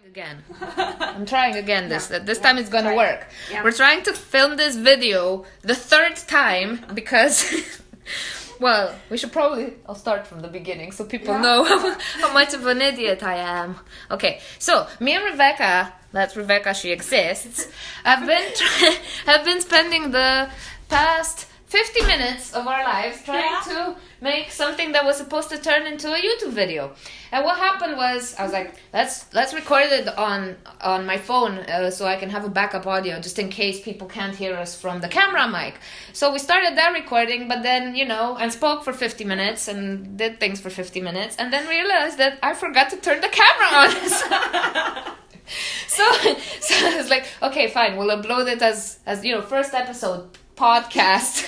Again. I'm trying again this time it's gonna try. work. Yeah. We're trying to film this video the third time because well, we should probably I'll start from the beginning so people know how much of an idiot I am. Okay, so me and Raveca, that's Raveca, she exists, have been spending the past 50 minutes of our lives trying to make something that was supposed to turn into a YouTube video. And what happened was, I was like, let's record it on my phone so I can have a backup audio just in case people can't hear us from the camera mic. So we started that recording, but then, and spoke for 50 minutes and did things for 50 minutes and then realized that I forgot to turn the camera on. So I was like, okay, fine, we'll upload it as first episode. Podcast.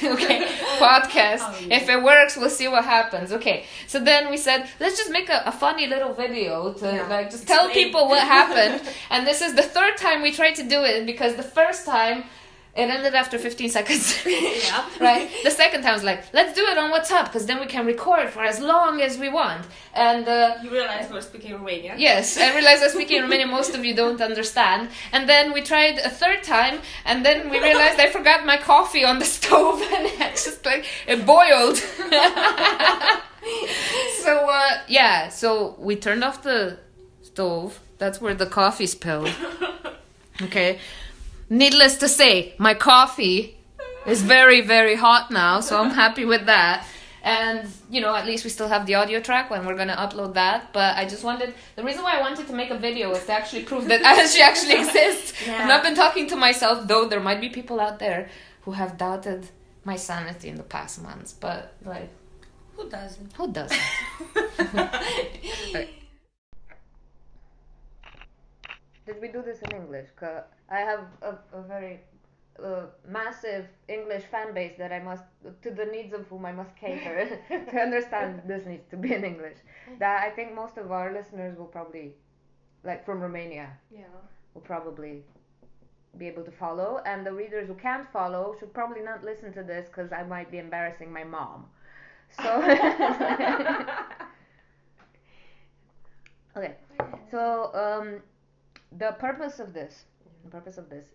If it works, we'll see what happens. Okay, so then we said, let's just make a funny little video to just tell people what happened. And this is the third time we tried to do it because the first time it ended after 15 seconds. Right? The second time was like, let's do it on WhatsApp because then we can record for as long as we want. And you realize we're speaking Romanian. Yes, I realized I'm speaking Romanian. Most of you don't understand. And then we tried a third time, and then we realized I forgot my coffee on the stove, and it boiled. So we turned off the stove. That's where the coffee spilled. Okay. Needless to say, my coffee is very, very hot now, so I'm happy with that. And, at least we still have the audio track when we're going to upload that. But I just the reason why I wanted to make a video was to actually prove that she actually exists. I've not been talking to myself, though there might be people out there who have doubted my sanity in the past months. But, who doesn't? Who doesn't? Right. Did we do this in English? 'Cause I have a very massive English fan base that to the needs of whom I must cater to understand this needs to be in English. That I think most of our listeners will probably, from Romania, will probably be able to follow, and the readers who can't follow should probably not listen to this because I might be embarrassing my mom. So, okay, so the purpose of this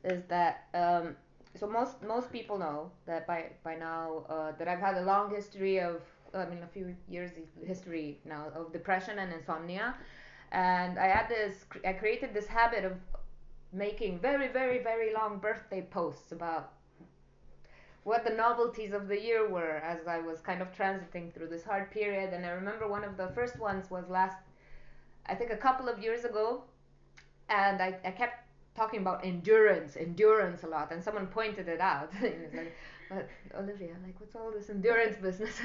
is that so most people know that by now that I've had a long history of a few years history now of depression and insomnia, and I created this habit of making very, very, very long birthday posts about what the novelties of the year were as I was kind of transiting through this hard period. And I remember one of the first ones was I think a couple of years ago, and I kept talking about endurance a lot, and someone pointed it out. And it's like, but Olivia, what's all this endurance business?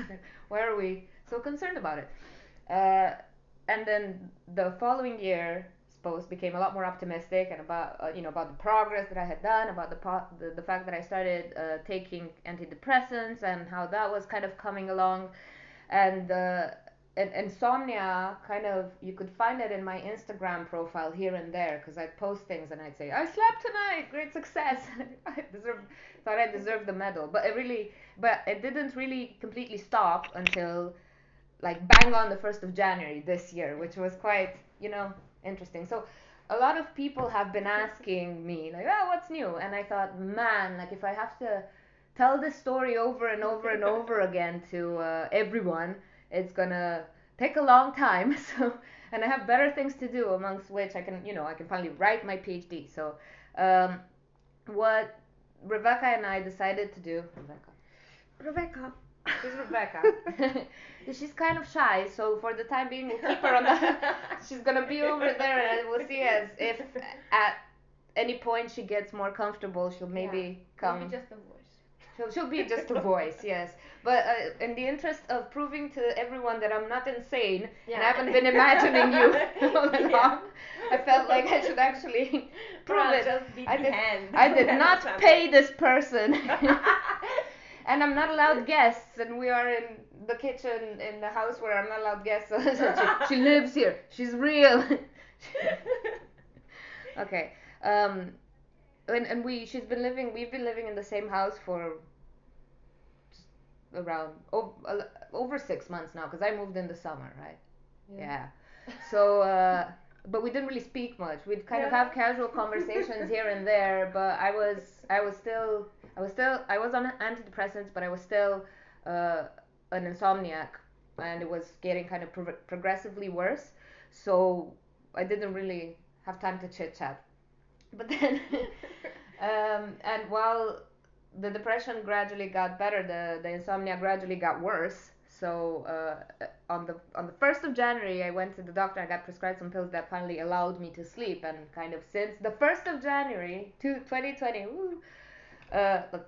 Why are we so concerned about it? And then the following year, post became a lot more optimistic and about about the progress that I had done, about the fact that I started taking antidepressants and how that was kind of coming along, and insomnia kind of, you could find it in my Instagram profile here and there because I'd post things and I'd say, I slept tonight, great success. Thought I deserved the medal, but it didn't really completely stop until bang on the 1st of January this year, which was quite interesting. So a lot of people have been asking me what's new, and I thought, man, if I have to tell this story over and over and over again to everyone, it's gonna take a long time. So, and I have better things to do, amongst which I can finally write my PhD. So what Raveca and I decided to do, Raveca she's Raveca. She's kind of shy, so for the time being we'll keep her on she's gonna be over there, and we'll see as if at any point she gets more comfortable, she'll maybe come. Maybe just a voice. She'll be just a voice, yes. But in the interest of proving to everyone that I'm not insane, and I haven't been imagining you all along, I felt like I should actually prove it. I did not pay this person. And I'm not allowed guests, and we are in the kitchen in the house where I'm not allowed guests. So she lives here. She's real. Okay. And we've been living in the same house for just around over 6 months now, because I moved in the summer, right? Yeah. So but we didn't really speak much. We'd kind of have casual conversations here and there, but I was on antidepressants, but I was still an insomniac, and it was getting kind of progressively worse. So I didn't really have time to chit chat. But then, and while the depression gradually got better, the insomnia gradually got worse. So on the 1st of January, I went to the doctor. I got prescribed some pills that finally allowed me to sleep. And kind of since the 1st of January to 2020,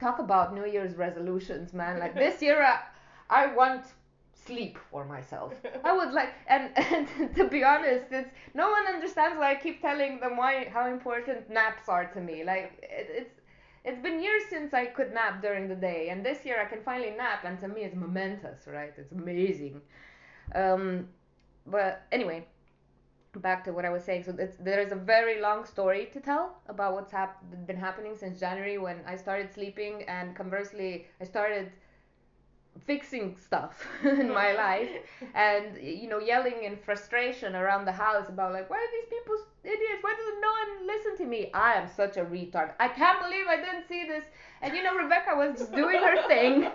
talk about New Year's resolutions, man. Like this year, I want sleep for myself. I would like, and to be honest, no one understands why I keep telling them how important naps are to me. Like it's been years since I could nap during the day, and this year I can finally nap, and to me it's momentous, right? It's amazing. But anyway, back to what I was saying. So there is a very long story to tell about what's been happening since January when I started sleeping, and conversely, I started fixing stuff in my life, and yelling in frustration around the house about like, why are these people idiots? Why doesn't no one listen to me? I am such a retard. I can't believe I didn't see this. And Raveca was just doing her thing,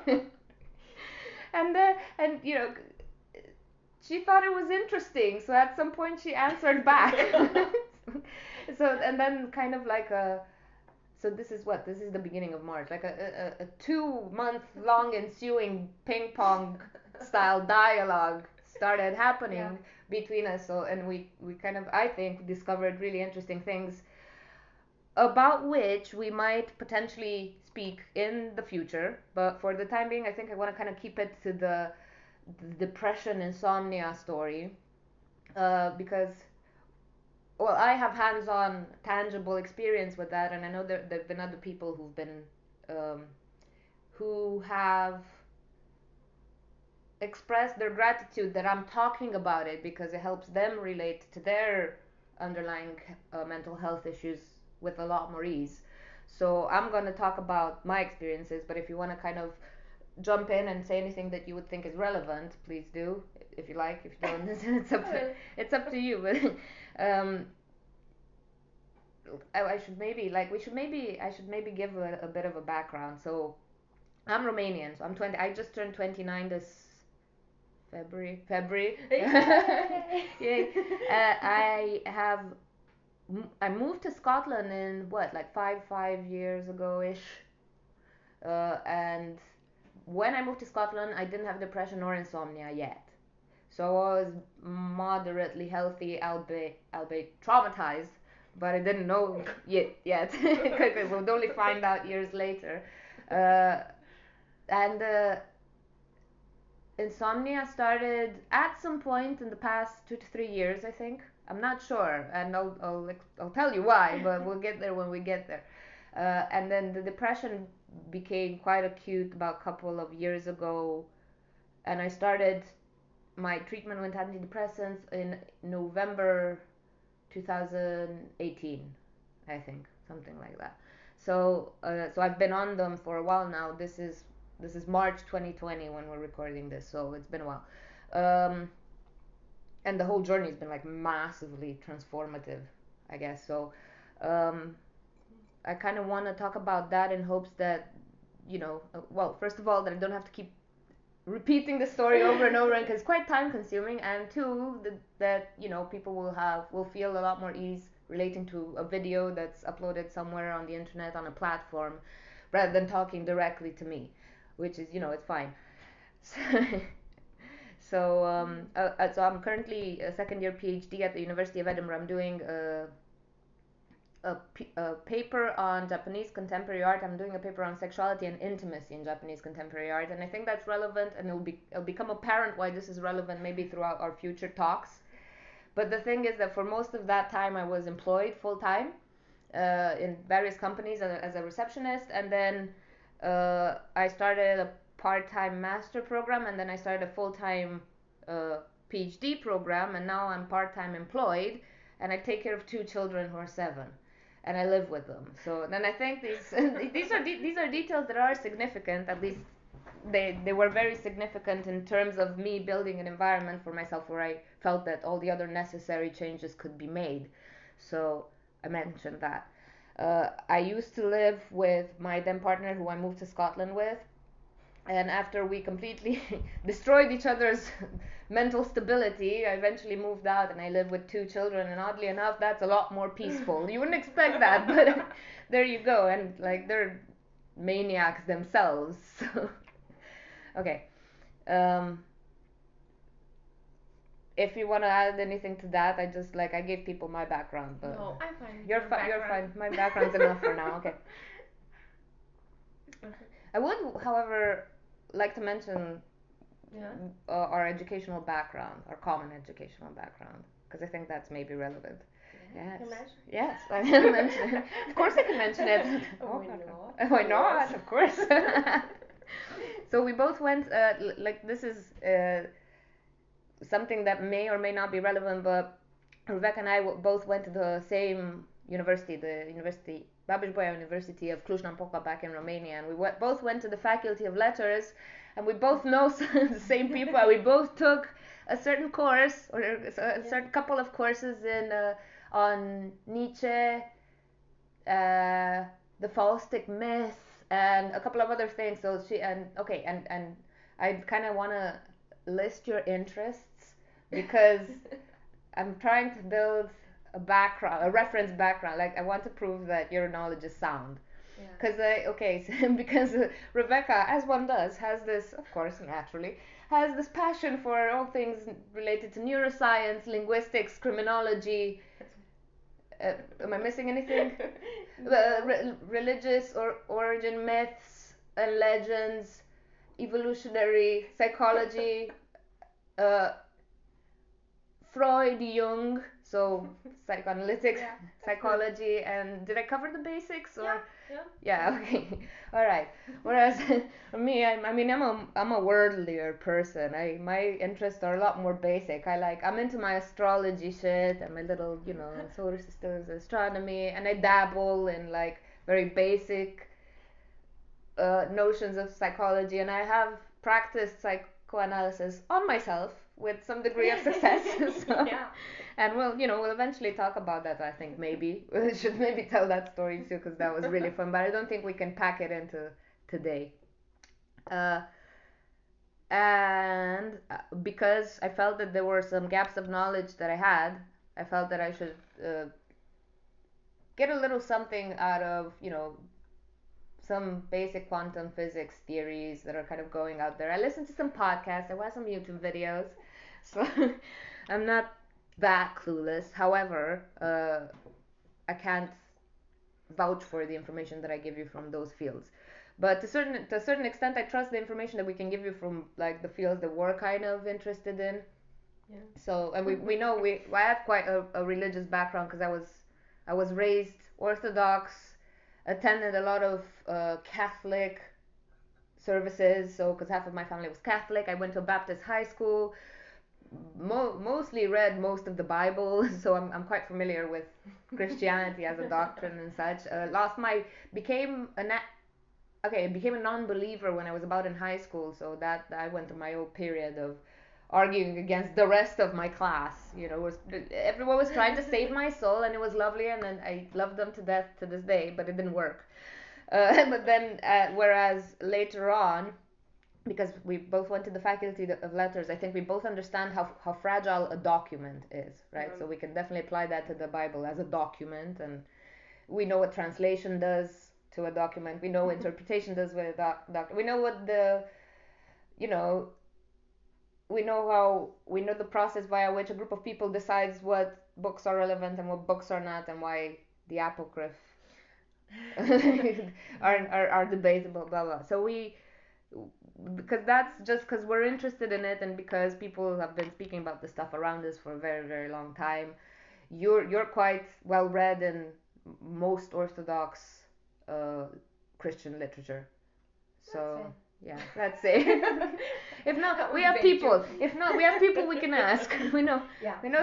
and she thought it was interesting. So at some point she answered back. So and then kind of like a. So this is the beginning of March, like a 2-month long ensuing ping pong style dialogue started happening between us. So and we kind of, I think, discovered really interesting things about which we might potentially speak in the future. But for the time being, I think I want to kind of keep it to the depression insomnia story, because well, I have hands-on, tangible experience with that, and I know there've been other people who have expressed their gratitude that I'm talking about it, because it helps them relate to their underlying mental health issues with a lot more ease. So I'm going to talk about my experiences, but if you want to kind of jump in and say anything that you would think is relevant, please do. If you like, if you don't, it's up to you. But I should maybe give a bit of a background. So I'm Romanian, so I'm 20. I just turned 29 this February. Yay. I moved to Scotland in like 5 years ago ish, and when I moved to Scotland, I didn't have depression or insomnia yet. So I was moderately healthy, albeit traumatized, but I didn't know yet, because we'd only find out years later. And insomnia started at some point in the past 2 to 3 years, I think. I'm not sure, and I'll tell you why, but we'll get there when we get there. And then the depression became quite acute about a couple of years ago, and I started my treatment with antidepressants in November 2018, I think, something like that. So I've been on them for a while now. This is March 2020 when we're recording this, so it's been a while. And the whole journey has been like massively transformative, I guess. So I kind of want to talk about that in hopes that, well, first of all, that I don't have to keep repeating the story over and over, because it's quite time consuming, and two, that people will feel a lot more ease relating to a video that's uploaded somewhere on the internet on a platform, rather than talking directly to me, which is it's fine. So I'm currently a second year PhD at the University of Edinburgh. I'm doing a paper on Japanese contemporary art. I'm doing a paper on sexuality and intimacy in Japanese contemporary art, and I think that's relevant, and it'll become apparent why this is relevant maybe throughout our future talks. But the thing is that for most of that time I was employed full-time in various companies as a receptionist, and then I started a part-time master program, and then I started a full-time PhD program, and now I'm part-time employed, and I take care of 2 children who are 7, and I live with them. So then I think these are details that are significant, at least they were very significant in terms of me building an environment for myself where I felt that all the other necessary changes could be made. So I mentioned that. I used to live with my then partner, who I moved to Scotland with, and after we completely destroyed each other's mental stability, I eventually moved out and I live with 2 children, and oddly enough that's a lot more peaceful. You wouldn't expect that, but there you go. And like, they're maniacs themselves. So okay, if you want to add anything to that, I gave people my background, but No, I'm fine. you're fine. My background's enough for now. Okay. I would, however, like to mention our educational background, our common educational background, because I think that's maybe relevant. Yes. Yes, I can mention it. Of course, I can mention it. Why not? Of course. So we both went. This is something that may or may not be relevant, but Raveca and I both went to the same university, the University Babeș-Bolyai University of Cluj-Napoca back in Romania, and we both went to the Faculty of Letters, and we both know the same people. We both took a certain course or a certain couple of courses in on Nietzsche, the Faustic myth, and a couple of other things. So and I kind of want to list your interests, because I'm trying to build a reference background. Like, I want to prove that your knowledge is sound. Because because Raveca, as one does, has this, of course, naturally, has this passion for all things related to neuroscience, linguistics, criminology. Am I missing anything? Religious or origin myths and legends, evolutionary psychology, Freud, Jung, so psychoanalytic psychology, and did I cover the basics? Or yeah, okay, all right. Whereas me, I'm a worldlier person. My interests are a lot more basic. I'm into my astrology shit and my little, solar systems, astronomy, and I dabble in like very basic notions of psychology, and I have practiced psychoanalysis on myself with some degree of success. So, and we'll eventually talk about that. I think maybe we should tell that story too, because that was really fun, but I don't think we can pack it into today. And because I felt that there were some gaps of knowledge that I had, I felt that I should get a little something out of some basic quantum physics theories that are kind of going out there. I listened to some podcasts, I watched some YouTube videos, so I'm not that clueless. However, I can't vouch for the information that I give you from those fields. But to a certain extent, I trust the information that we can give you from like the fields that we're kind of interested in. Yeah. So, and I have quite a religious background, because I was raised Orthodox, attended a lot of Catholic services, so because half of my family was Catholic. I went to a Baptist high school, mostly read most of the Bible, so I'm quite familiar with Christianity as a doctrine and such. Became a non-believer when I was about in high school, so that I went through my old period of arguing against the rest of my class. Everyone was trying to save my soul, and it was lovely, and I love them to death to this day, but it didn't work. But then, whereas later on, because we both went to the Faculty of Letters, I think we both understand how fragile a document is, right? So we can definitely apply that to the Bible as a document, and we know what translation does to a document. We know what interpretation does with a document. We know what we know the process via which a group of people decides what books are relevant and what books are not, and why the apocryph are debatable, blah blah. So because that's just because we're interested in it, and because people have been speaking about this stuff around us for a very, very long time. You're quite well read in most Orthodox Christian literature, so yeah, that's it. If not, we have people. If not, we have people we can ask. We know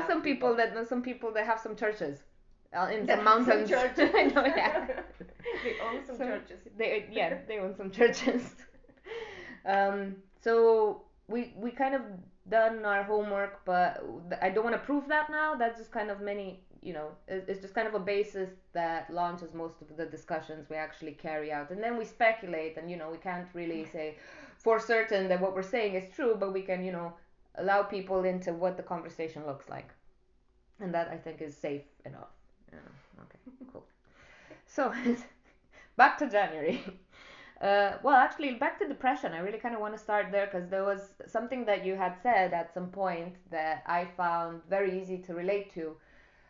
some people that have some churches in some mountains. I know, yeah. They own some churches. They own some churches. So we kind of done our homework, but I don't want to prove that now. That's just kind of it's just kind of a basis that launches most of the discussions we actually carry out, and then we speculate, and we can't really say for certain that what we're saying is true, but we can allow people into what the conversation looks like, and that I think is safe enough. Okay, cool. So back to January. Well, actually, back to depression. I really kind of want to start there because there was something that you had said at some point that I found very easy to relate to.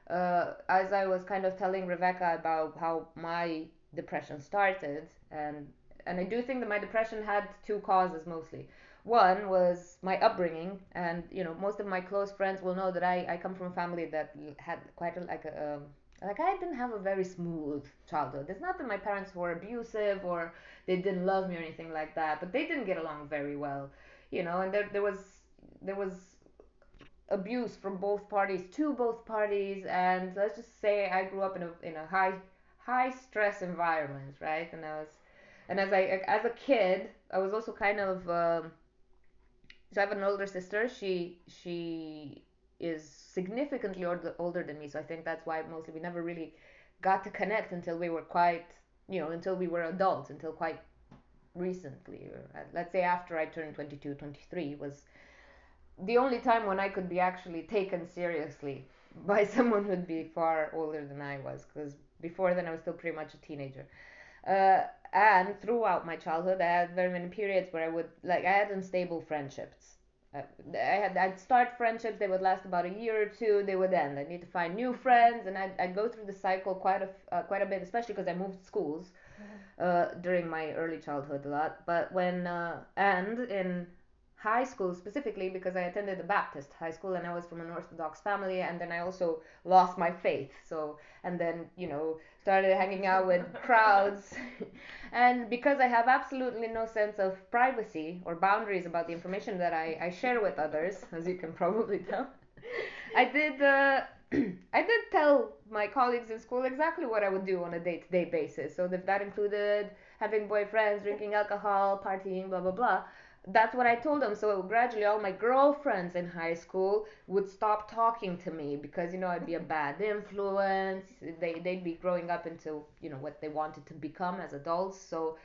As I was kind of telling Rebecca about how my depression started, and I do think that my depression had two causes mostly. One was my upbringing, and most of my close friends will know that I come from a family that had quite like I didn't have a very smooth childhood. It's not that my parents were abusive or they didn't love me or anything like that, but they didn't get along very well, and there was abuse from both parties to both parties, and let's just say I grew up in a high stress environment, right? And as a kid, I was also kind of so I have an older sister. She is significantly older than me, so I think that's why mostly we never really got to connect until we were until we were adults, until quite recently, or let's say after I turned 22, 23 was the only time when I could be actually taken seriously by someone who'd be far older than I was, because before then I was still pretty much a teenager. And throughout my childhood, I had very many periods where I had unstable friendships. I'd start friendships, they would last about a year or two, they would end. I'd need to find new friends, and I'd go through the cycle quite a bit, especially because I moved schools during my early childhood a lot. But and in high school specifically, because I attended a Baptist high school and I was from an Orthodox family, and then I also lost my faith. So, and then, started hanging out with crowds. And because I have absolutely no sense of privacy or boundaries about the information that I share with others, as you can probably tell, I did. I did tell my colleagues in school exactly what I would do on a day-to-day basis. So if that included having boyfriends, drinking alcohol, partying, blah blah blah, that's what I told them. So gradually all my girlfriends in high school would stop talking to me because I'd be a bad influence. They'd be growing up into what they wanted to become as adults. So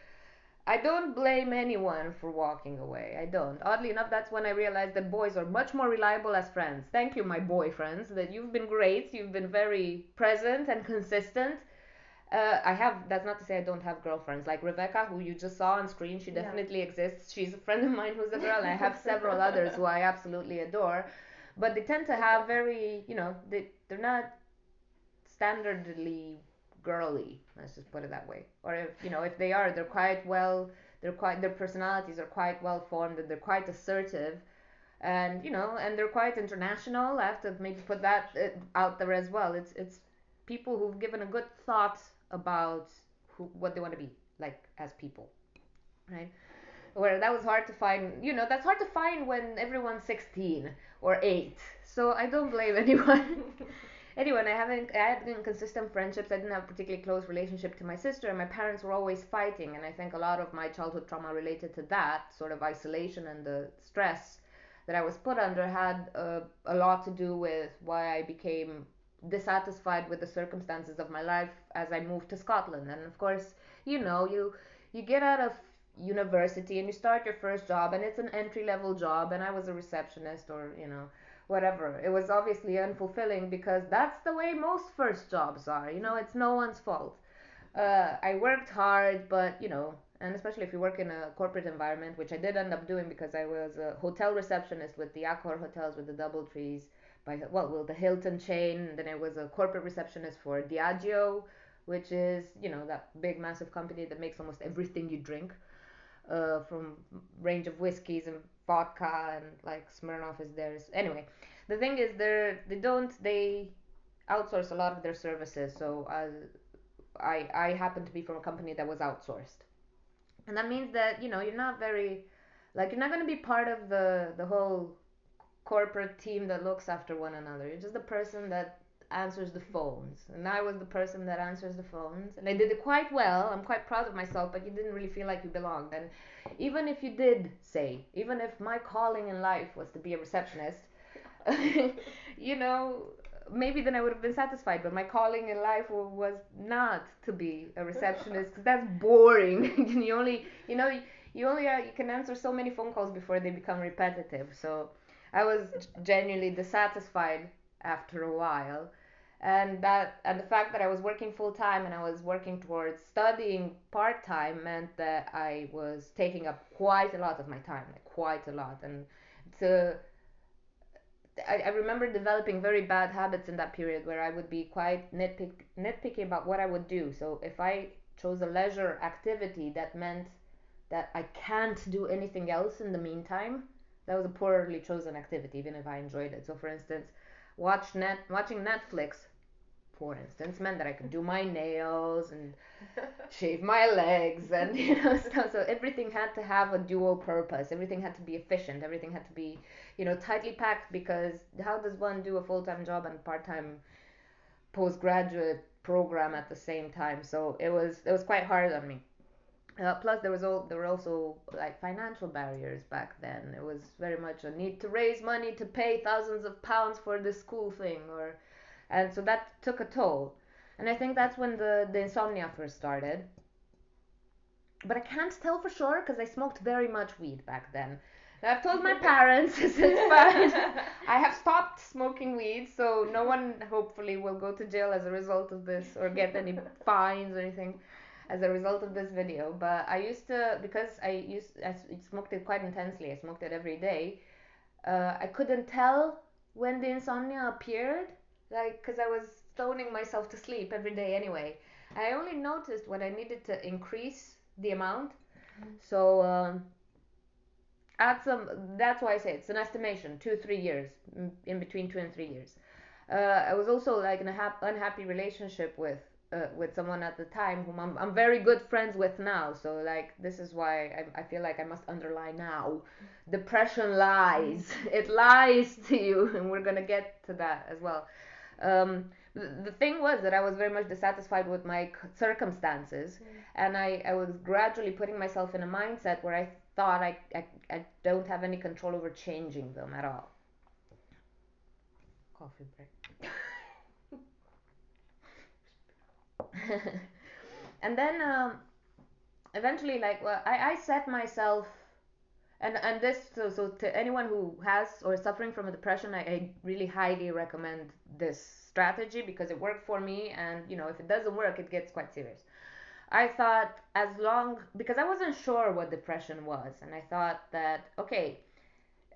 I don't blame anyone for walking away. I don't. Oddly enough, that's when I realized that boys are much more reliable as friends. Thank you, my boyfriends, that you've been great. You've been very present and consistent. That's not to say I don't have girlfriends. Like Rebecca, who you just saw on screen, she definitely exists. She's a friend of mine who's a girl, and I have several others who I absolutely adore. But they tend to have they're not standardly girly. Let's just put it that way. Or if they are, their personalities are quite well formed, and they're quite assertive, and they're quite international. I have to maybe put that out there as well. It's people who've given a good thought about what they want to be like as people, right? Where that was hard to find, that's hard to find when everyone's 16 or 8. So I don't blame anyone. Anyone, I had inconsistent friendships. I didn't have a particularly close relationship to my sister, and my parents were always fighting. And I think a lot of my childhood trauma related to that sort of isolation and the stress that I was put under had a lot to do with why I became dissatisfied with the circumstances of my life as I moved to Scotland. And of course, you get out of university and you start your first job, and it's an entry level job, and I was a receptionist, or whatever. It was obviously unfulfilling because that's the way most first jobs are. It's no one's fault. I worked hard, but and especially if you work in a corporate environment, which I did end up doing because I was a hotel receptionist with the Accor hotels with the DoubleTrees, with the Hilton chain. And then I was a corporate receptionist for Diageo, which is that big massive company that makes almost everything you drink, from range of whiskeys and vodka, and like Smirnoff is theirs. Anyway, the thing is they outsource a lot of their services. So I happen to be from a company that was outsourced, and that means that you're not very you're not going to be part of the whole corporate team that looks after one another. You're just the person that answers the phones, and I was the person that answers the phones, and I did it quite well. I'm quite proud of myself, but you didn't really feel like you belonged. And even if you did say, even if my calling in life was to be a receptionist, you know, maybe then I would have been satisfied, but my calling in life was not to be a receptionist, because that's boring. You can answer so many phone calls before they become repetitive. So I was genuinely dissatisfied after a while, and the fact that I was working full time and I was working towards studying part time meant that I was taking up quite a lot of my time, like quite a lot. And to I remember developing very bad habits in that period where I would be quite nitpicky about what I would do. So if I chose a leisure activity, that meant that I can't do anything else in the meantime. That was a poorly chosen activity, even if I enjoyed it. So, for instance, watching Netflix, for instance, meant that I could do my nails and shave my legs and stuff. So everything had to have a dual purpose. Everything had to be efficient. Everything had to be tightly packed, because how does one do a full-time job and part-time postgraduate program at the same time? So it was quite hard on me. Plus, there were also like financial barriers back then. It was very much a need to raise money to pay thousands of pounds for this school thing, and so that took a toll. And I think that's when the insomnia first started. But I can't tell for sure because I smoked very much weed back then. I've told my parents since, but I have stopped smoking weed, so no one hopefully will go to jail as a result of this or get any fines or anything as a result of this video. But I used to, because I smoked it quite intensely. I smoked it every day. I couldn't tell when the insomnia appeared, like, because I was stoning myself to sleep every day anyway. I only noticed when I needed to increase the amount. So that's why I say it's an estimation, 2-3 years, in between 2 and 3 years. I was also like in a unhappy relationship with someone at the time whom I'm very good friends with now. So like this is why I feel like I must underline now. Depression lies. It lies to you, and we're gonna get to that as well. The thing was that I was very much dissatisfied with my circumstances, and I was gradually putting myself in a mindset where I thought I don't have any control over changing them at all. Coffee break. And then eventually, like, well, I set myself, and this, so to anyone who has or is suffering from a depression, I really highly recommend this strategy because it worked for me, and if it doesn't work, it gets quite serious. I thought, because I wasn't sure what depression was, and I thought that, okay,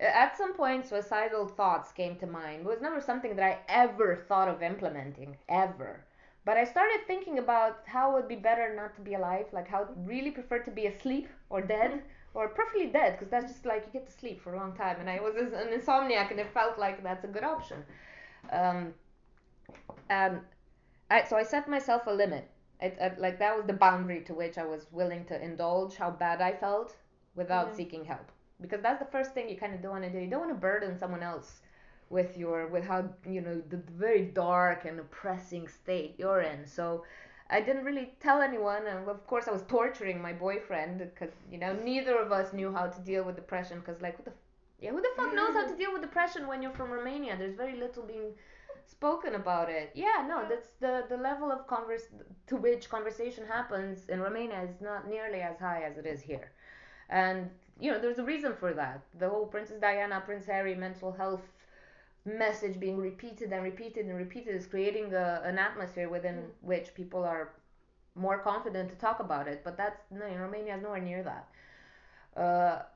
at some point suicidal thoughts came to mind. It was never something that I ever thought of implementing, ever. But I started thinking about how it would be better not to be alive, like how I'd really prefer to be asleep or dead, or preferably dead, because that's just like you get to sleep for a long time. And I was an insomniac, and it felt like that's a good option. And so I set myself a limit. Like that was the boundary to which I was willing to indulge how bad I felt without seeking help, because that's the first thing you kind of don't want to do. You don't want to burden someone else with how the very dark and oppressing state you're in. So I didn't really tell anyone, and of course I was torturing my boyfriend because neither of us knew how to deal with depression. Because like who the fuck knows how to deal with depression when you're from Romania? There's very little being spoken about it. That's the level of to which conversation happens in Romania is not nearly as high as it is here. And there's a reason for that. The whole Princess Diana, Prince Harry mental health message being repeated and repeated and repeated is creating an atmosphere within which people are more confident to talk about it. But Romania is nowhere near that.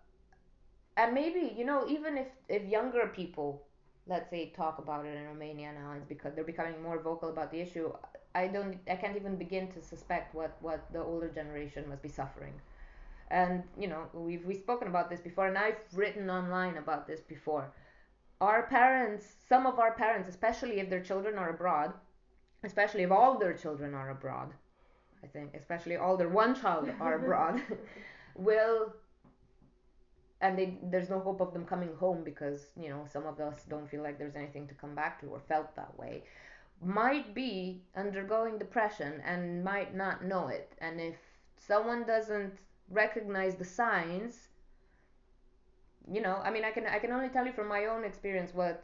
And maybe even if younger people, let's say, talk about it in Romania now, it's because they're becoming more vocal about the issue. I can't even begin to suspect what the older generation must be suffering. And we've spoken about this before, and I've written online about this before. Some of our parents, especially if their children are abroad, especially if all their children are abroad, I think, especially all their one child are abroad, and there's no hope of them coming home because some of us don't feel like there's anything to come back to or felt that way. might be undergoing depression and might not know it. And if someone doesn't recognize the signs, you know, I mean, I can only tell you from my own experience what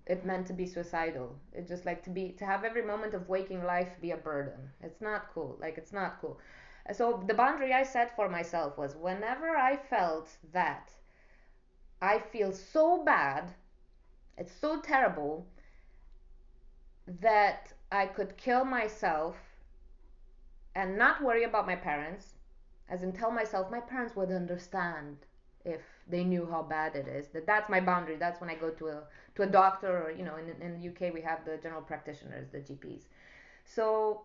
it meant to be suicidal. It's just like to have every moment of waking life be a burden. It's not cool. Like, it's not cool. So the boundary I set for myself was, whenever I felt that I feel so bad, it's so terrible that I could kill myself and not worry about my parents, as in tell myself my parents would understand if they knew how bad it is. That's my boundary. That's when I go to a doctor, or, you know, in the UK we have the general practitioners, the GPs. So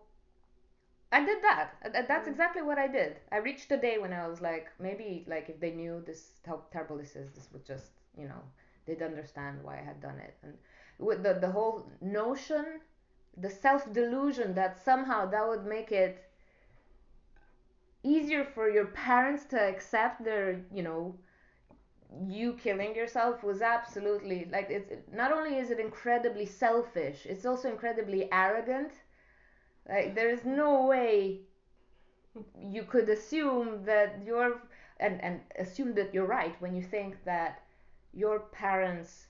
I did that. That's exactly what I did. I reached a day when I was like, maybe, like, if they knew this, how terrible this is, this would just, you know, they'd understand why I had done it. And with the whole notion, the self-delusion that somehow that would make it easier for your parents to accept their, you know, you killing yourself, was absolutely, like, it's not only is it incredibly selfish, it's also incredibly arrogant. Like, there's no way you could assume that and assume that you're right when you think that your parents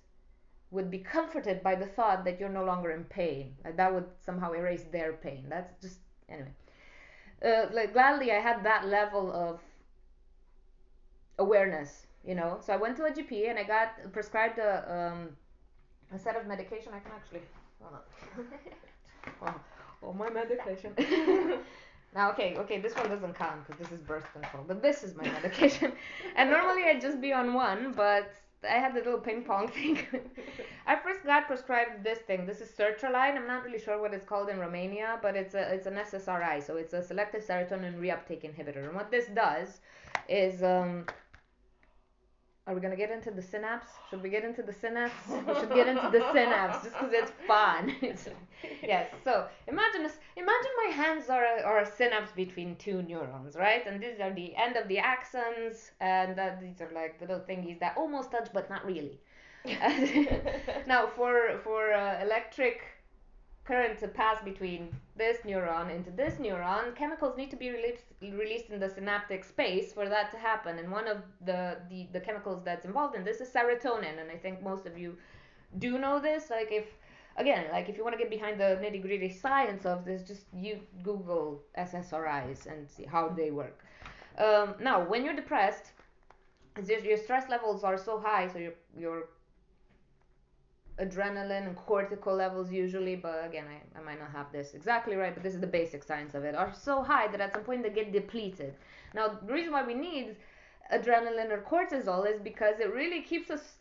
would be comforted by the thought that you're no longer in pain. Like, that would somehow erase their pain. That's just, anyway. Like, gladly I had that level of awareness, you know. So I went to a GP and I got prescribed a set of medication. I can actually, hold on. Oh, my medication. Now, okay, this one doesn't count because this is birth control, but this is my medication. And normally I'd just be on one, but I had the little ping pong thing. I first got prescribed this thing. This is sertraline. I'm not really sure what it's called in Romania, but it's an SSRI, so it's a selective serotonin reuptake inhibitor. And what this does is, are we gonna get into the synapse? Should we get into the synapse? We should get into the synapse just because it's fun. Yes. So imagine my hands are a synapse between two neurons, right? And these are the end of the axons, and these are like the little thingies that almost touch but not really. Now, for electric current to pass between this neuron into this neuron, chemicals need to be released in the synaptic space for that to happen. And one of the chemicals that's involved in this is serotonin. And I think most of you do know this. Like, if you want to get behind the nitty gritty science of this, just you Google SSRIs and see how they work. Now, when you're depressed, your stress levels are so high, so your adrenaline and cortical levels usually, but again, I might not have this exactly right, but this is the basic science of it, are so high that at some point they get depleted. Now, the reason why we need adrenaline or cortisol is because it really keeps us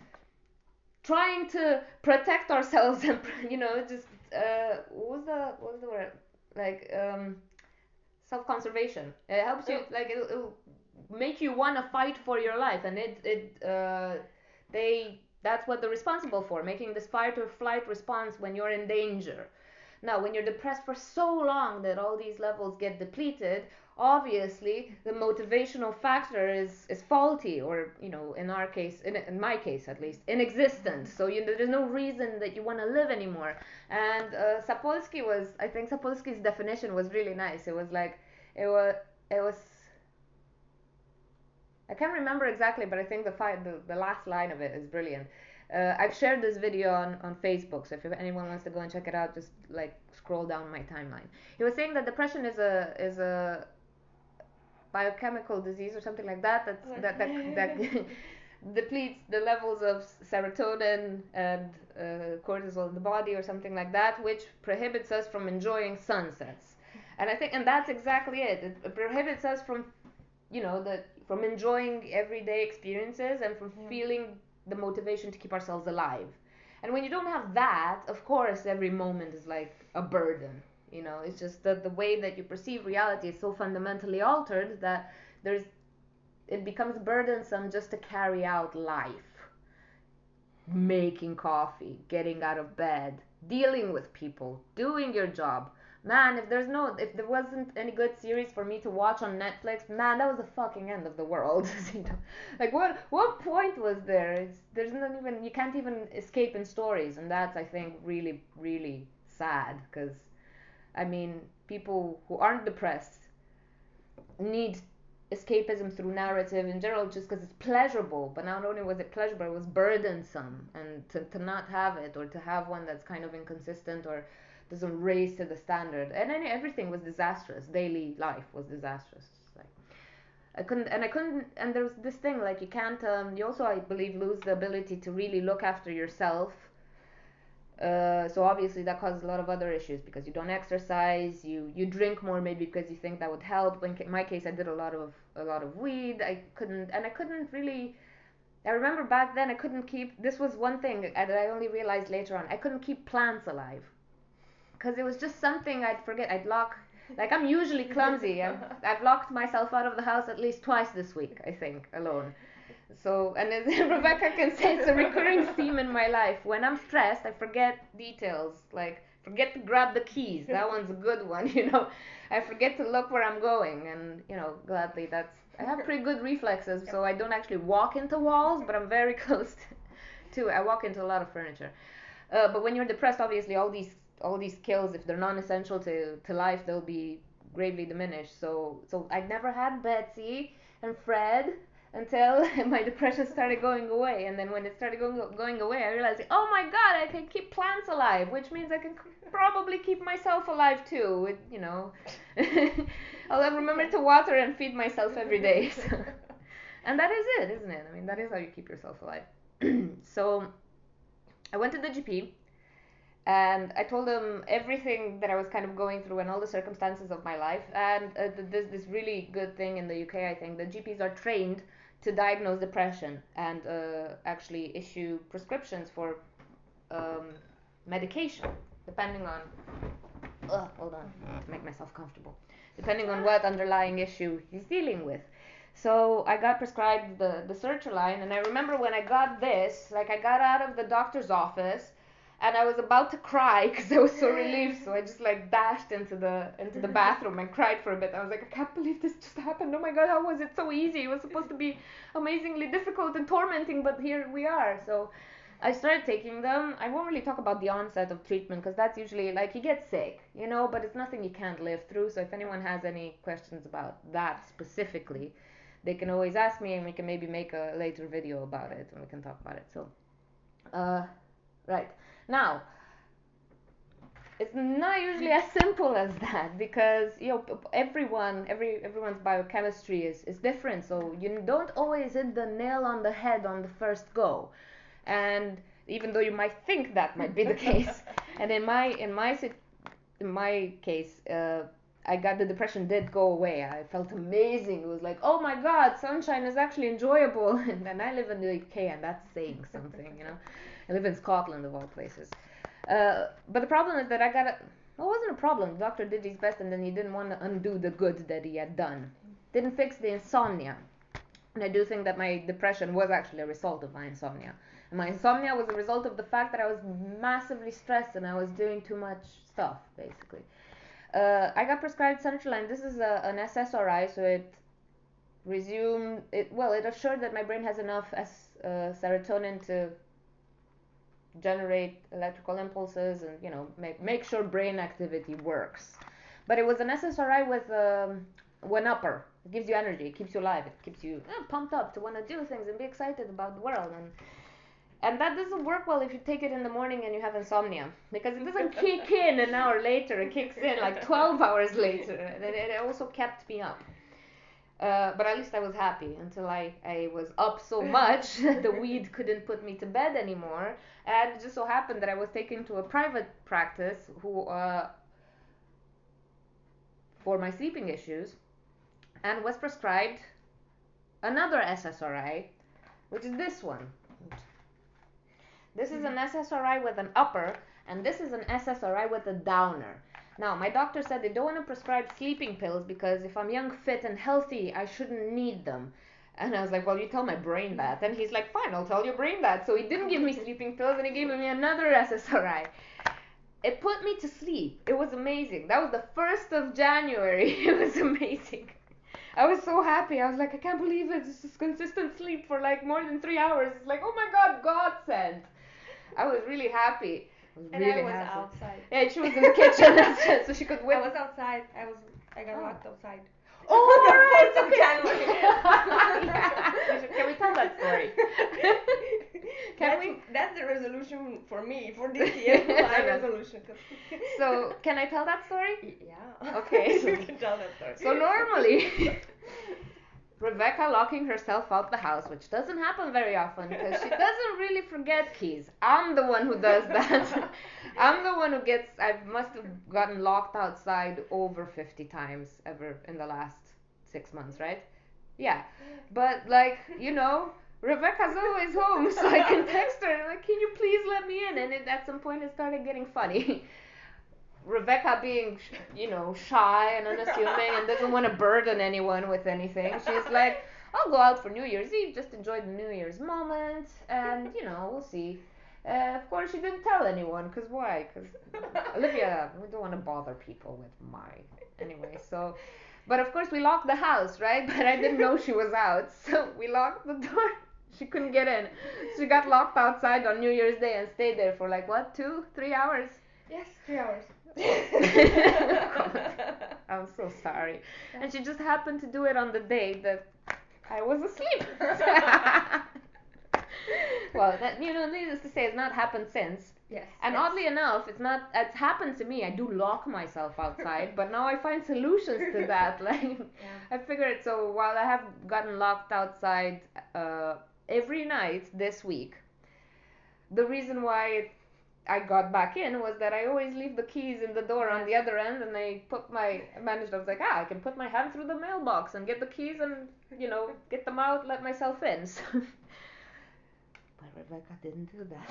trying to protect ourselves and, you know, just what was the word, like, self-conservation. It helps you, like, it'll make you want to fight for your life, and that's what they're responsible for, making this fight or flight response when you're in danger. Now, when you're depressed for so long that all these levels get depleted, obviously the motivational factor is faulty, or, you know, in our case, in my case at least, inexistent. So there's no reason that you want to live anymore. And I think Sapolsky's definition was really nice. It was like, it was I can't remember exactly, but I think the last line of it is brilliant. I've shared this video on Facebook, so if anyone wants to go and check it out, just like scroll down my timeline. He was saying that depression is a biochemical disease or something like that that depletes the levels of serotonin and cortisol in the body or something like that, which prohibits us from enjoying sunsets. And that's exactly it. It prohibits us from, you know, from enjoying everyday experiences and from feeling the motivation to keep ourselves alive. And when you don't have that, of course, every moment is like a burden. You know, it's just that the way that you perceive reality is so fundamentally altered that it becomes burdensome just to carry out life. Making coffee, getting out of bed, dealing with people, doing your job. Man, if there wasn't any good series for me to watch on Netflix, man, that was the fucking end of the world. You know? Like, what point was there? There's not even, you can't even escape in stories, and that's, I think, really, really sad, because I mean, people who aren't depressed need escapism through narrative in general just because it's pleasurable. But not only was it pleasurable, it was burdensome. And to not have it, or to have one that's kind of inconsistent or doesn't raise to the standard. And then everything was disastrous. Daily life was disastrous. Like, and there's this thing, like, you can't, you also, I believe, lose the ability to really look after yourself. So obviously that causes a lot of other issues, because you don't exercise, you drink more, maybe because you think that would help. In my case, I did a lot of weed. I couldn't really. I remember back then I couldn't keep. This was one thing that I only realized later on. I couldn't keep plants alive, because it was just something I'd forget. I'd lock. Like, I'm usually clumsy. I've locked myself out of the house at least twice this week, I think, alone. So, and as Rebecca can say, it's a recurring theme in my life. When I'm stressed, I forget details. Like, forget to grab the keys. That one's a good one, you know. I forget to look where I'm going, and, you know, gladly I have pretty good reflexes, so I don't actually walk into walls, but I'm very close to I walk into a lot of furniture. But when you're depressed, obviously, all these skills, if they're non-essential to life, they'll be gravely diminished. So I never had Betsy and Fred until my depression started going away. And then when it started going away, I realized, oh my god, I can keep plants alive, which means I can probably keep myself alive too. You know, I'll remember to water and feed myself every day. So. And that is it, isn't it? I mean, that is how you keep yourself alive. So I went to the GP. And I told them everything that I was kind of going through and all the circumstances of my life. And there's this really good thing in the UK, I think. The GPs are trained to diagnose depression and actually issue prescriptions for medication, depending on... hold on, to make myself comfortable. Depending on what underlying issue he's dealing with. So I got prescribed the sertraline, and I remember when I got this, like, I got out of the doctor's office, and I was about to cry because I was so relieved. So I just, like, dashed into the bathroom and cried for a bit. I was like, I can't believe this just happened. Oh my god, how was it so easy? It was supposed to be amazingly difficult and tormenting, but here we are. So I started taking them. I won't really talk about the onset of treatment, because that's usually, like, you get sick, you know, but it's nothing you can't live through. So if anyone has any questions about that specifically, they can always ask me, and we can maybe make a later video about it, and we can talk about it. So, right. Now, it's not usually as simple as that, because, you know, everyone's biochemistry is different, so you don't always hit the nail on the head on the first go. And even though you might think that might be the case, and in my case, I got the depression did go away. I felt amazing. It was like, oh my god, sunshine is actually enjoyable. And I live in the UK, and that's saying something, you know. I live in Scotland, of all places. But the problem is that it wasn't a problem. The doctor did his best, and then he didn't want to undo the good that he had done. Didn't fix the insomnia. And I do think that my depression was actually a result of my insomnia. And my insomnia was a result of the fact that I was massively stressed and I was doing too much stuff, basically. I got prescribed sertraline. This is an SSRI, so it assured that my brain has enough serotonin to generate electrical impulses and, you know, make sure brain activity works. But it was an SSRI with one upper. It gives you energy, it keeps you alive, it keeps you pumped up to want to do things and be excited about the world. And that doesn't work well if you take it in the morning and you have insomnia, because it doesn't kick in an hour later. It kicks in like 12 hours later, and it also kept me up. But at least I was happy until I was up so much that the weed couldn't put me to bed anymore. And it just so happened that I was taken to a private practice who for my sleeping issues, and was prescribed another SSRI, which is this one. This is an SSRI with an upper, and this is an SSRI with a downer. Now, my doctor said they don't want to prescribe sleeping pills because if I'm young, fit, and healthy, I shouldn't need them. And I was like, well, you tell my brain that. And he's like, fine, I'll tell your brain that. So he didn't give me sleeping pills, and he gave me another SSRI. It put me to sleep. It was amazing. That was the 1st of January. It was amazing. I was so happy. I was like, I can't believe it. This is consistent sleep for like more than 3 hours. It's like, oh my God, God sent. I was really happy. was And really I was hassle. outside. Yeah, she was in the kitchen, so she could I whip. was outside. I got Oh. locked outside. Oh, On the right, 4th of January. Yeah. Can we tell that story? Can we? That's the resolution for me for this year. My resolution. So, can I tell that story? Yeah. Okay. You can tell that story. So normally, Rebecca locking herself out the house, which doesn't happen very often because she doesn't really forget keys. I'm the one who does that. I'm the one who I must have gotten locked outside over 50 times ever in the last 6 months, right? Yeah. But like, Rebecca's always home, so I can text her, like, can you please let me in? And at some point it started getting funny. Rebecca being, shy and unassuming and doesn't want to burden anyone with anything. She's like, I'll go out for New Year's Eve, just enjoy the New Year's moment, and, we'll see. Of course, she didn't tell anyone, because why? Because Olivia, we don't want to bother people with anyway, so... But of course, we locked the house, right? But I didn't know she was out, so we locked the door. She couldn't get in. She got locked outside on New Year's Day and stayed there for 2-3 hours? Yes, 3 hours. I'm so sorry. And she just happened to do it on the day that I was asleep. Well, that needless to say, it's not happened since. Yes. And oddly enough, it's happened to me. I do lock myself outside, but now I find solutions to that. I figured, so while I have gotten locked outside every night this week, the reason why I got back in was that I always leave the keys in the door on the other end, and I was like, I can put my hand through the mailbox and get the keys and, get them out, let myself in. But Rebecca didn't do that.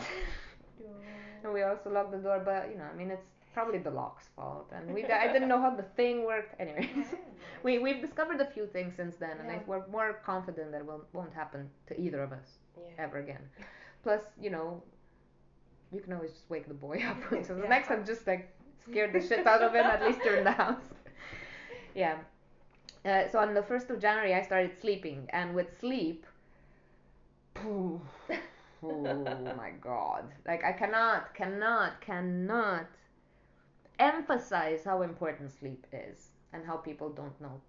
And we also locked the door, but, it's probably the lock's fault. And I didn't know how the thing worked. Anyway, we've discovered a few things since then, and we're more confident that it won't happen to either of us ever again. Plus, you can always just wake the boy up. So the next time, just scared the shit out of him, at least you're in the house. Yeah. So on the 1st of January, I started sleeping. And with sleep, oh my God. I cannot emphasize how important sleep is and how people don't know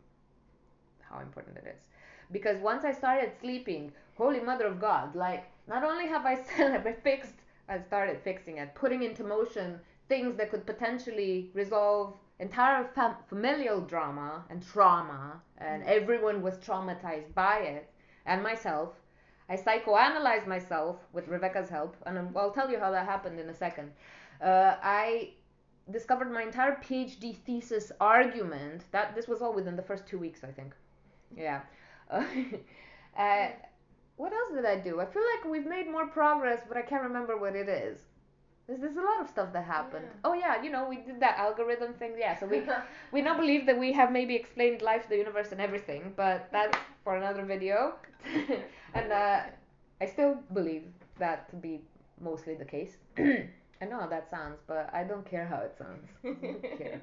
how important it is. Because once I started sleeping, holy mother of God, not only have I started fixing it, putting into motion things that could potentially resolve entire familial drama and trauma, and everyone was traumatized by it, and myself. I psychoanalyzed myself with Rebecca's help, and I'll tell you how that happened in a second. I discovered my entire PhD thesis argument. This was all within the first 2 weeks, I think. Yeah. What else did I do? I feel like we've made more progress, but I can't remember what it is. There's a lot of stuff that happened. Yeah. Oh yeah, we did that algorithm thing. Yeah, so we now believe that we have maybe explained life, the universe, and everything, but that's for another video. And I still believe that to be mostly the case. I know how that sounds, but I don't care how it sounds. I don't care.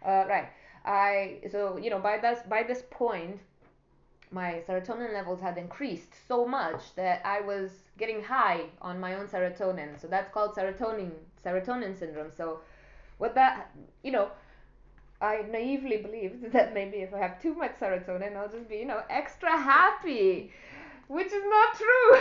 Right. By this point, my serotonin levels had increased so much that I was getting high on my own serotonin. So that's called serotonin syndrome. So what that, I naively believed that maybe if I have too much serotonin, I'll just be, extra happy, which is not true.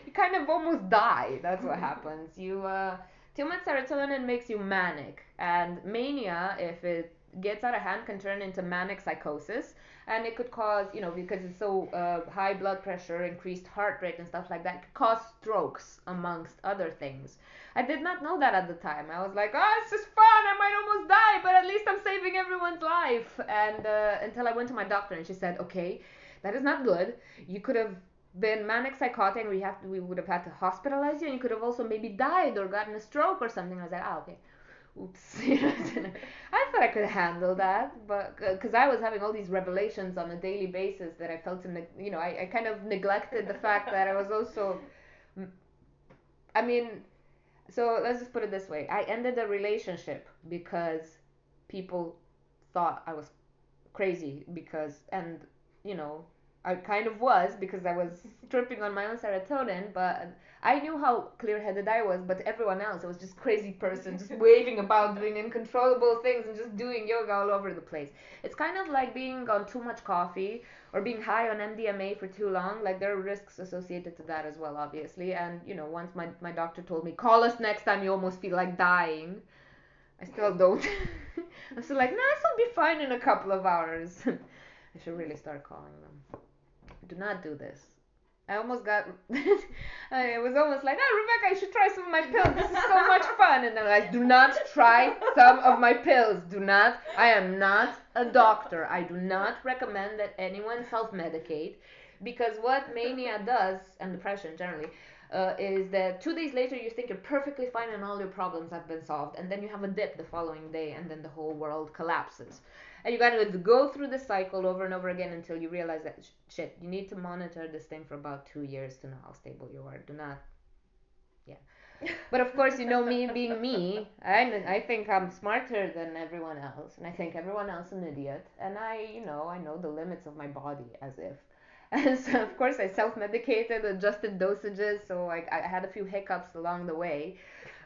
You kind of almost die. That's what happens. Too much serotonin makes you manic, and mania, if it gets out of hand, can turn into manic psychosis, and it could cause, because it's so high blood pressure, increased heart rate and stuff like that, it could cause strokes amongst other things. I did not know that at the time. I was like, oh, it's just fun, I might almost die, but at least I'm saving everyone's life. And until I went to my doctor, and she said, okay, that is not good. You could have been manic psychotic, we would have had to hospitalize you, and you could have also maybe died or gotten a stroke or something. I was like, okay, oops. I thought I could handle that, but because I was having all these revelations on a daily basis that I felt I kind of neglected the fact that I was also, so let's just put it this way. I ended a relationship because people thought I was crazy I kind of was, because I was tripping on my own serotonin, but I knew how clear-headed I was, but everyone else, I was just crazy person, just waving about, doing uncontrollable things and just doing yoga all over the place. It's kind of like being on too much coffee or being high on MDMA for too long. Like, there are risks associated to that as well, obviously. And, you know, once my doctor told me, call us next time you almost feel like dying. I still don't. I'm still like, no, this will be fine in a couple of hours. I should really start calling them. Do not do this. I almost got, I was almost like, oh, Rebecca, you should try some of my pills. This is so much fun. And then like, do not try some of my pills. Do not. I am not a doctor. I do not recommend that anyone self-medicate, because what mania does, and depression generally, is that 2 days later you think you're perfectly fine and all your problems have been solved, and then you have a dip the following day, and then the whole world collapses. And you gotta go through the cycle over and over again until you realize that shit, you need to monitor this thing for about 2 years to know how stable you are. Do not, yeah. But of course, you know, me being me, I think I'm smarter than everyone else, and I think everyone else an idiot, and I know the limits of my body, as if. And so, of course, I self-medicated, adjusted dosages, so I had a few hiccups along the way,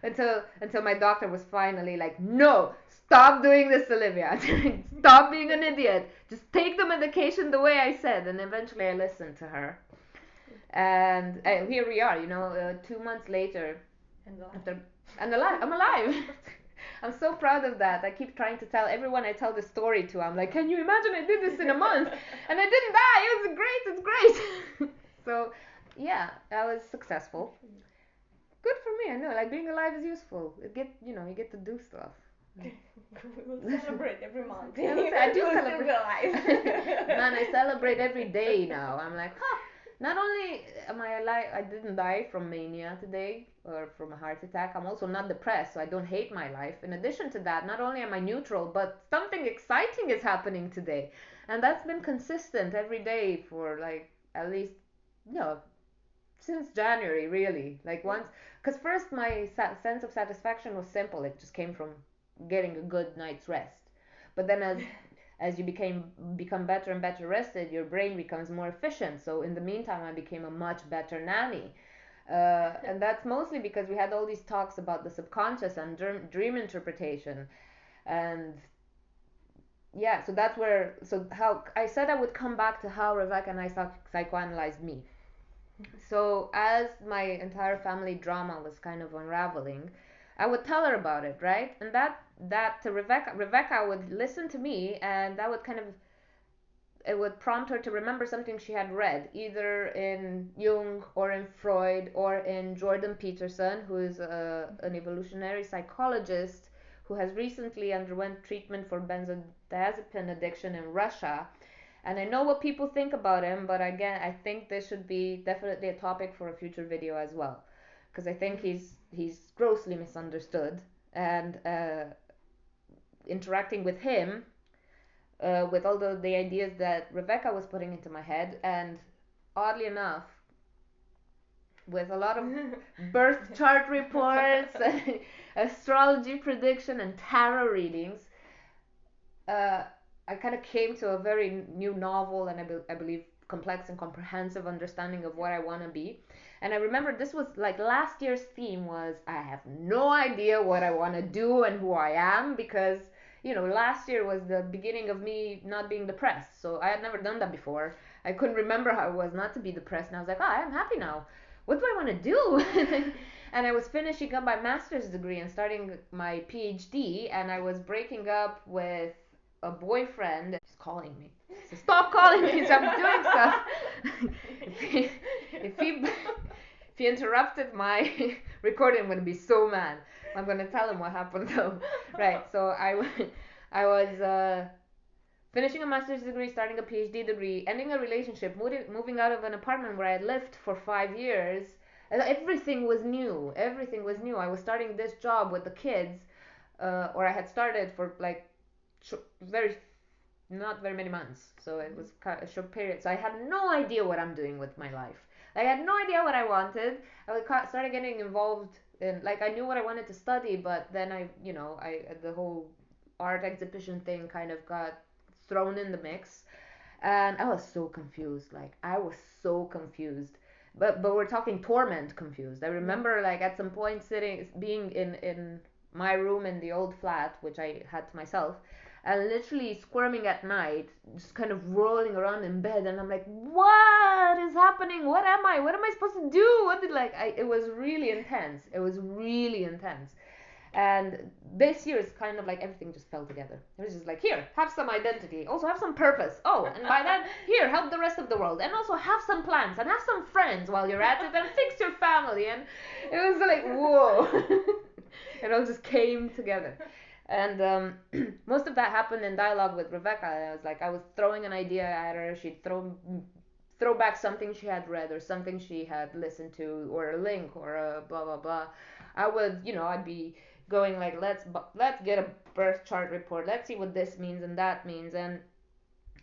until my doctor was finally like, no, stop doing this, Olivia. Stop being an idiot. Just take the medication the way I said. And eventually I listened to her. And here we are, 2 months later. And alive. I'm alive. I'm so proud of that. I keep trying to tell everyone I tell the story to. I'm like, can you imagine I did this in a month? And I didn't die. It was great. It's great. So, yeah, I was successful. Good for me. I know, like, being alive is useful. You get to do stuff. We'll celebrate every month. I do We'll celebrate. still be alive. Man, I celebrate every day now. I'm like, not only am I alive, I didn't die from mania today or from a heart attack. I'm also not depressed, so I don't hate my life. In addition to that, not only am I neutral, but something exciting is happening today. And that's been consistent every day for like at least, since January, really. Like once, because first my sense of satisfaction was simple. It just came from getting a good night's rest. But then as you become better and better rested, your brain becomes more efficient. So in the meantime, I became a much better nanny. And that's mostly because we had all these talks about the subconscious and dream interpretation. And yeah, so that's how I said I would come back to how Raveca and I psychoanalyzed me. So as my entire family drama was kind of unraveling, I would tell her about it, right? And that to Rebecca would listen to me, and that would it would prompt her to remember something she had read, either in Jung or in Freud or in Jordan Peterson, who is an evolutionary psychologist who has recently underwent treatment for benzodiazepine addiction in Russia. And I know what people think about him, but again, I think this should be definitely a topic for a future video as well, because I think he's grossly misunderstood. And interacting with him, with all the ideas that Rebecca was putting into my head, and oddly enough, with a lot of birth chart reports, astrology prediction, and tarot readings, I kind of came to a very new novel and I believe complex and comprehensive understanding of what I want to be. And I remember this was like last year's theme was I have no idea what I want to do and who I am, because last year was the beginning of me not being depressed. So I had never done that before. I couldn't remember how it was not to be depressed, and I was like, I'm happy now. What do I want to do? And I was finishing up my master's degree and starting my PhD, and I was breaking up with a boyfriend. He's calling me. So stop calling me, so I'm doing stuff. if he interrupted my recording, I'm going to be so mad. I'm going to tell him what happened though. Right, so I was finishing a master's degree, starting a PhD degree, ending a relationship, moving out of an apartment where I had lived for 5 years. Everything was new. I was starting this job with the kids, or I had started for like not very many months, so it was a short period. So I had no idea what I'm doing with my life. I had no idea what I wanted. I started getting involved in, like, I knew what I wanted to study, but then the whole art exhibition thing kind of got thrown in the mix. And I was so confused. Like, I was so confused. But we're talking torment confused. I remember like at some point being in my room in the old flat, which I had to myself, and literally squirming at night, just kind of rolling around in bed, and I'm like, what is happening? What am I? What am I supposed to do? It was really intense. It was really intense. And this year is kind of like everything just fell together. It was just like, here, have some identity, also have some purpose. Oh, and by that, here, help the rest of the world, and also have some plans and have some friends while you're at it, and fix your family. And it was like, whoa, it all just came together. And most of that happened in dialogue with Rebecca. I was throwing an idea at her. She'd throw back something she had read or something she had listened to, or a link, or a blah blah blah. I'd be going like, let's get a birth chart report. Let's see what this means and that means. And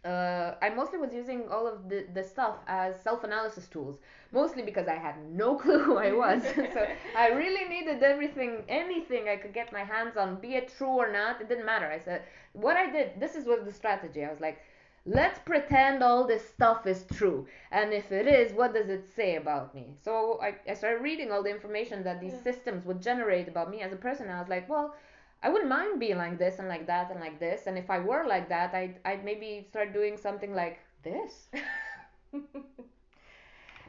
I mostly was using all of the stuff as self-analysis tools, mostly because I had no clue who I was. So I really needed anything I could get my hands on, be it true or not. It didn't matter. I said, what I did, was the strategy. I was like, let's pretend all this stuff is true, and if it is, what does it say about me? So I started reading all the information that these systems would generate about me as a person. I was like, well, I wouldn't mind being like this and like that and like this, and if I were like that, I'd maybe start doing something like this.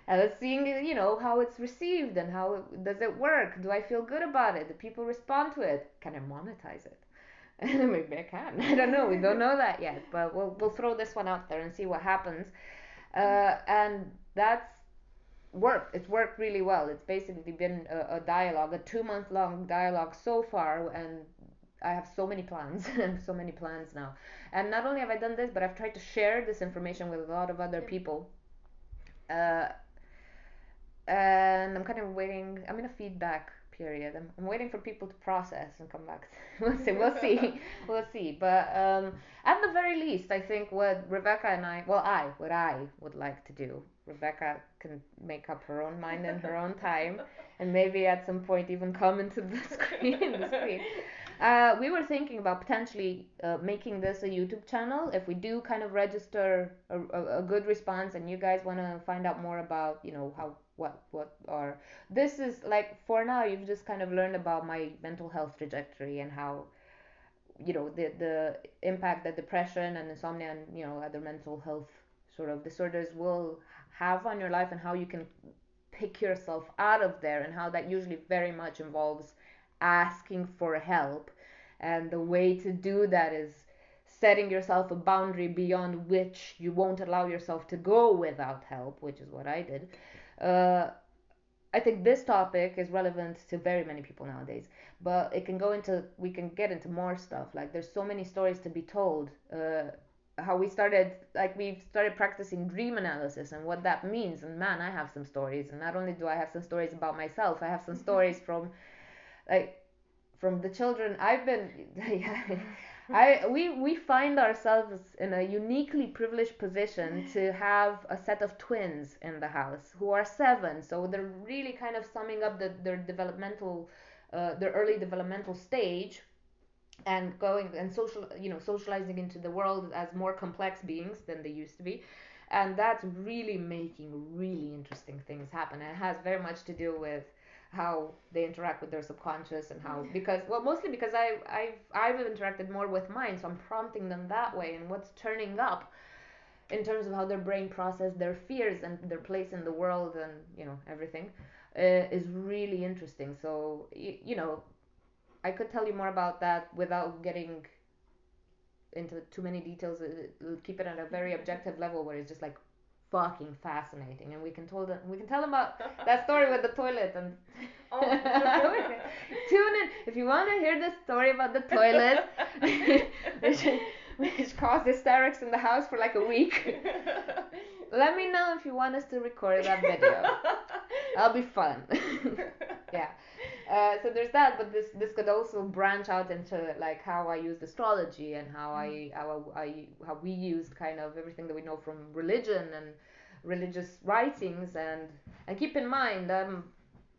I was seeing, how it's received, and does it work? Do I feel good about it? Do people respond to it? Can I monetize it? Maybe I can. I don't know. We don't know that yet, but we'll throw this one out there and see what happens. And that's worked. It's worked really well. It's basically been a dialogue, a 2-month long dialogue so far, and I have so many plans. I have so many plans now. And not only have I done this, but I've tried to share this information with a lot of other people. And I'm kind of waiting. I'm in a feedback period. I'm waiting for people to process and come back. We'll see. But at the very least, I think what Rebecca and I, what I would like to do. Rebecca can make up her own mind in her own time, and maybe at some point even come into the screen. We were thinking about potentially making this a YouTube channel. If we do kind of register a good response, and you guys want to find out more about, how what are, this is like, for now you've just kind of learned about my mental health trajectory, and how, the impact that depression and insomnia and, other mental health sort of disorders will have on your life, and how you can pick yourself out of there, and how that usually very much involves asking for help. And the way to do that is setting yourself a boundary beyond which you won't allow yourself to go without help, which is what I did. I think this topic is relevant to very many people nowadays, but we can get into more stuff. Like, there's so many stories to be told. How we've started practicing dream analysis and what that means. And man, I have some stories. And not only do I have some stories about myself, I have some stories from the children I've been. We find ourselves in a uniquely privileged position to have a set of twins in the house who are 7. So they're really kind of summing up their early developmental stage, and going and socializing into the world as more complex beings than they used to be. And that's really making really interesting things happen. And it has very much to do with how they interact with their subconscious, and how, mostly because I've interacted more with mine, so I'm prompting them that way, and what's turning up in terms of how their brain process their fears and their place in the world, and everything is really interesting. So I could tell you more about that without getting into too many details. Keep it at a very objective level, where it's just like fucking fascinating, and we can tell them about that story with the toilet. And tune in if you want to hear the story about the toilet, which caused hysterics in the house for like a week. Let me know if you want us to record that video. That'll be fun. Yeah. So there's that, but this could also branch out into like how I used astrology, and how we used kind of everything that we know from religion and religious writings. And keep in mind,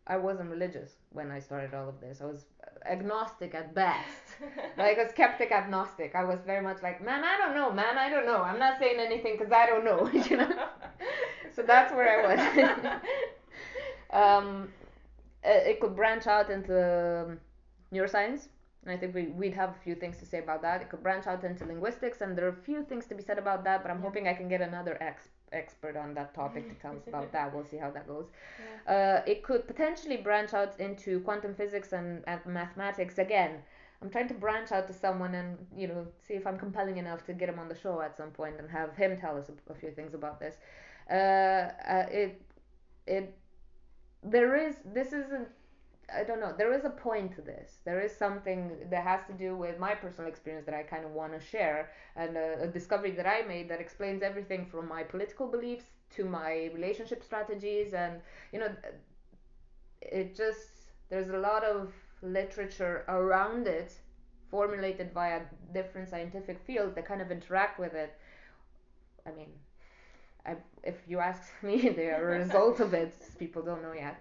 I wasn't religious when I started all of this. I was agnostic at best. Like a skeptic agnostic. I was very much like, man, I don't know, man, I don't know. I'm not saying anything because I don't know, you know. So that's where I was. It could branch out into neuroscience. And I think we'd have a few things to say about that. It could branch out into linguistics, and there are a few things to be said about that, but I'm hoping I can get another expert on that topic to tell us about that. We'll see how that goes. It could potentially branch out into quantum physics and mathematics. Again, I'm trying to branch out to someone and, you know, see if I'm compelling enough to get him on the show at some point and have him tell us a few things about this. This isn't, I don't know, there is a point to this. There is something that has to do with my personal experience that I kind of want to share, and a discovery that I made that explains everything from my political beliefs to my relationship strategies. And, you know, it just, there's a lot of literature around it formulated via different scientific fields that kind of interact with it. I mean, if you ask me, they are a result of it. People don't know yet.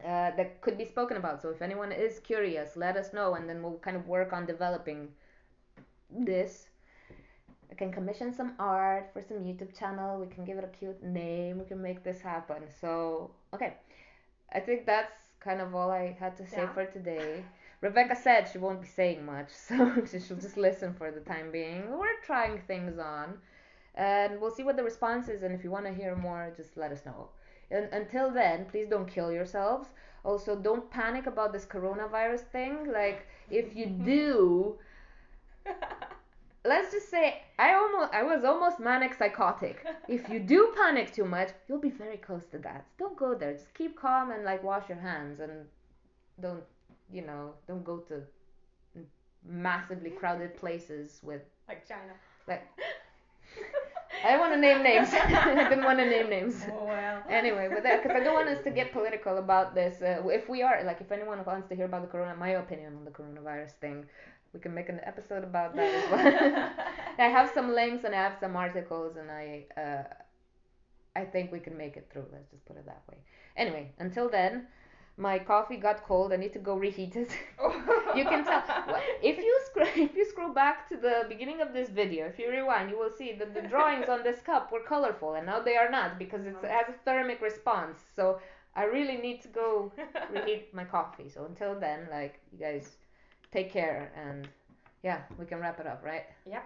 That could be spoken about. So if anyone is curious, let us know, and then we'll kind of work on developing this. I can commission some art for some YouTube channel. We can give it a cute name. We can make this happen. So, okay. I think that's kind of all I had to say for today. Raveca said she won't be saying much, so she'll just listen for the time being. We're trying things on, and we'll see what the response is. And if you want to hear more, just let us know. And until then, please don't kill yourselves. Also, don't panic about this coronavirus thing. Like, if you do, let's just say I was almost manic psychotic. If you do panic too much, you'll be very close to that. Don't go there. Just keep calm and like wash your hands, and don't go to massively crowded places with like China. Like, I don't want to name names. I didn't want to name names. Oh well. Anyway, but because I don't want us to get political about this. If anyone wants to hear about my opinion on the coronavirus thing, we can make an episode about that as well. I have some links and I have some articles, and I think we can make it through. Let's just put it that way. Anyway, until then, my coffee got cold. I need to go reheat it. You can tell if you scroll back to the beginning of this video. If you rewind, you will see that the drawings on this cup were colorful, and now they are not because it has a thermic response. So I really need to go reheat my coffee. So until then, like, you guys take care, and yeah, we can wrap it up, right? Yep.